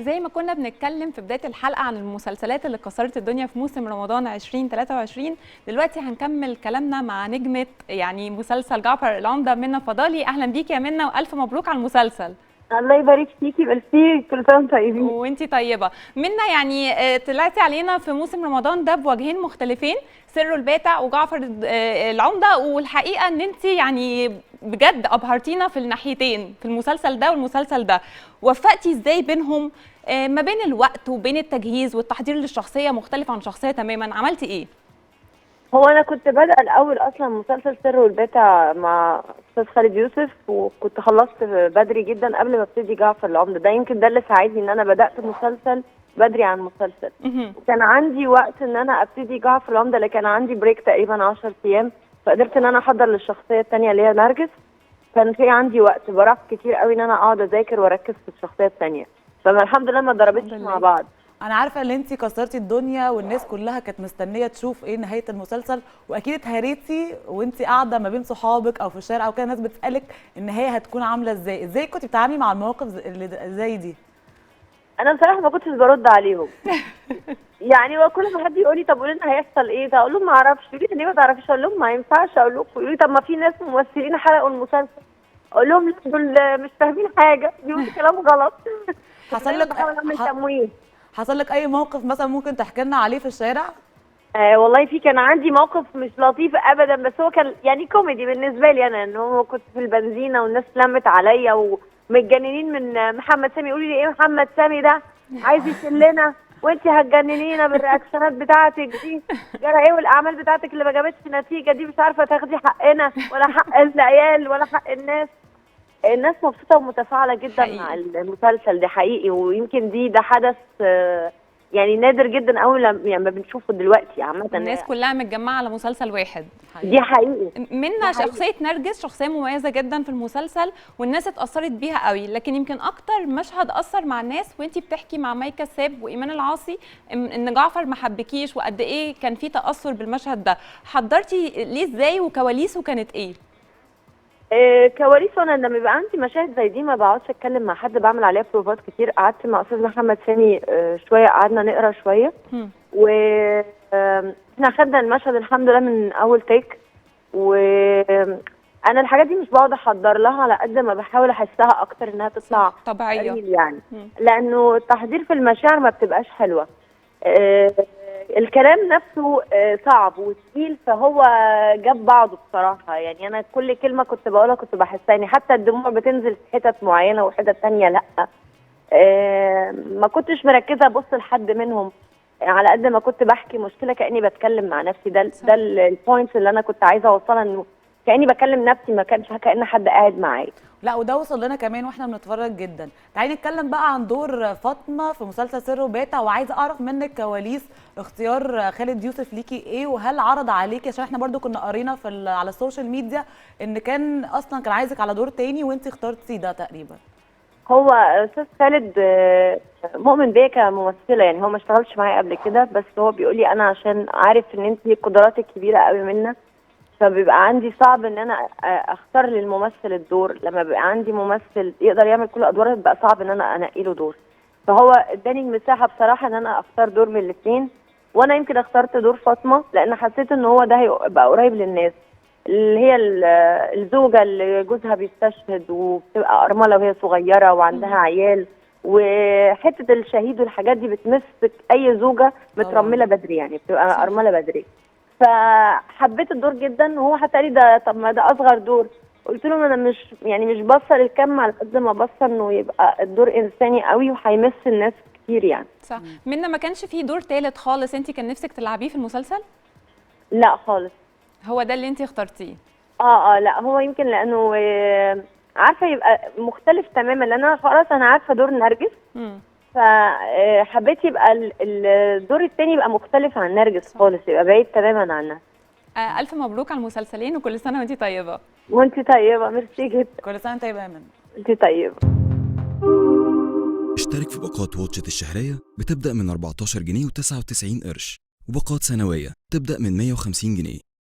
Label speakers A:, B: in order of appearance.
A: زي ما كنا بنتكلم في بداية الحلقة عن المسلسلات اللي كسرت الدنيا في موسم رمضان 2023، دلوقتي هنكمل كلامنا مع نجمة يعني مسلسل جعفر العمدة منى فضالي. أهلا بيكي يا منى وألف مبروك على المسلسل.
B: الله يبارك فيكي. ميرسي، كل سنه وانتم طيبين.
A: وانتي طيبة. منى يعني طلعتي علينا في موسم رمضان ده بوجهين مختلفين، سر الباتع وجعفر العمدة، والحقيقة ان انتي يعني بجد ابهرتينا في الناحيتين، في المسلسل ده والمسلسل ده. وفقتي ازاي بينهم؟ ما بين الوقت وبين التجهيز والتحضير للشخصية مختلف عن شخصية تماما، عملتي ايه؟
B: هو انا كنت بادئه الاول اصلا مسلسل سر والباتع مع استاذ خالد يوسف، وكنت خلصت بدري جدا قبل ما ابتدي جعفر العمدة. ده يمكن ده اللي ساعدني ان انا بدات مسلسل بدري عن مسلسل. وكان عندي وقت ان انا ابتدي جعفر العمدة، اللي كان عندي بريك تقريبا 10 ايام، فقدرت ان انا احضر للشخصيه الثانيه اللي هي نرجس. كان في عندي وقت براح كتير قوي ان انا اقعد اذاكر واركز في الشخصيه الثانيه، فالحمد لله ما ضربتش مع بعض.
C: انا عارفه ان انت كسرتي الدنيا والناس كلها كانت مستنيه تشوف ايه نهايه المسلسل، واكيد اتهريتي وانت قاعده ما بين صحابك او في الشارع او كده، الناس بتسالك النهايه هتكون عامله ازاي كنت بتتعاملي مع المواقف اللي زي دي؟
B: انا بصراحه ما كنتش برد عليهم. يعني وكل ما حد يقول لي طب قولي لنا هيحصل ايه، اقول لهم ما اعرفش. يقولوا لي ليه ما تعرفيش؟ اقول لهم ما ينفعش اقول لكم. يقولوا لي طب ما في ناس ممثلين حرقوا المسلسل، اقول لهم لا دول مش فاهمين حاجه، بيقولوا كلام غلط.
C: حصل لك
B: بحاول اعمل تمويه.
C: حصل لك اي موقف مثلا ممكن تحكي لنا عليه في الشارع؟
B: والله كان عندي موقف مش لطيف ابدا، بس هو كان يعني كوميدي بالنسبه لي انا. ان هو كنت في البنزينه والناس لمت عليا ومتجننين من محمد سامي، يقولوا لي ايه محمد سامي ده عايز يشلنا وانت هتجننينا بالرياكشنات بتاعتك دي، جرى ايه والاعمال بتاعتك اللي ما جابتش نتيجه دي، مش عارفه تاخدي حقنا ولا حق العيال ولا حق الناس. الناس مبسوطه ومتفاعله جدا حقيقي مع المسلسل ده حقيقي. ويمكن ده حدث يعني نادر جدا قوي لما بنشوفه دلوقتي عامه.
A: الناس كلها متجمعه على مسلسل واحد
B: حقيقي. دي حقيقي.
A: منا شخصيه نرجس شخصيه مميزه جدا في المسلسل والناس اتاثرت بيها قوي، لكن يمكن اكتر مشهد اثر مع الناس وانتي بتحكي مع مايكا ساب وايمان العاصي ان جعفر ما حبكيش، وقد ايه كان في تاثر بالمشهد ده. حضرتي ليه ازاي وكواليسه كانت ايه؟
B: كواليس، انا لما بيبقى عندي مشاهد زي دي ما بقعدش اتكلم مع حد، بعمل عليها بروفات كتير. قعدت مع استاذ محمد سامي شويه، قعدنا نقرا شويه، احنا خدنا المشهد الحمد لله من اول تيك. وانا الحاجات دي مش بقعد احضر لها على قد ما بحاول احسها اكتر انها تطلع
A: طبيعيه
B: يعني. لانه التحضير في المشاعر ما بتبقاش حلوه. الكلام نفسه صعب وتقيل، فهو جاب بعضه بصراحه. يعني انا كل كلمه كنت بقولها كنت بحسها، يعني حتى الدموع بتنزل في حتت معينه وحتت ثانيه لا. ما كنتش مركزه ابص لحد منهم على قد ما كنت بحكي مشكله كاني بتكلم مع نفسي. ده البوينتس اللي انا كنت عايزه اوصلها، انه كاني بكلم نفسي، ما كانش كأن حد قاعد معايا.
C: لا وده وصل لنا كمان واحنا بنتفرج جدا. تعالي نتكلم بقى عن دور فاطمه في مسلسل سر وباتع، وعايزه اعرف منك كواليس اختيار خالد يوسف ليكي ايه، وهل عرض عليكي؟ عشان احنا برضو كنا قارينا على السوشيال ميديا ان كان اصلا كان عايزك على دور تاني وانت اخترتي ده تقريبا.
B: هو استاذ خالد مؤمن بيا كممثله، يعني هو ما اشتغلش معايا قبل كده، بس هو بيقول لي انا عشان عارف ان انت قدراتك كبيره قوي منا، فبيبقى عندي صعب ان انا اختار للممثل الدور. لما بيبقى عندي ممثل يقدر يعمل كل الادوار بيبقى صعب ان انا انقي له دور. فهو اداني المساحه بصراحه ان انا اختار دور من الاثنين، وانا يمكن اخترت دور فاطمه لان حسيت ان هو ده هيبقى قريب للناس، اللي هي الزوجه اللي جوزها بيستشهد وبتبقى ارمله وهي صغيره وعندها عيال، وحته الشهيد والحاجات دي بتمس اي زوجه مترمله بدري، يعني بتبقى ارمله بدري. فحبيت الدور جدا. وهو حتى قال لي ده طب ما ده اصغر دور. قلت له انا مش بصر الكم على قد ما بصر انه يبقى الدور انساني قوي وهيمس الناس كتير يعني.
A: صح. منا ما كانش فيه دور ثالث خالص انت كان نفسك تلعبيه في المسلسل؟
B: لا خالص.
A: هو ده اللي انت اخترتيه؟
B: لا هو يمكن لانه عارفه يبقى مختلف تماما، لان انا خلاص انا عارفه دور نرجس. فحبيت يبقى الدور الثاني يبقى مختلف عن نرجس خالص، يبقى بعيد تماما عنها.
A: الف مبروك على المسلسلين وكل سنه وانت طيبه.
B: وانت طيبه، ميرسي جدا.
C: كل سنه وانت طيبه يا منى.
B: انت طيبه.
D: اشترك في باقات واتشت الشهريه بتبدا من 14 جنيه و99 قرش، وباقات سنويه تبدا من 150 جنيه.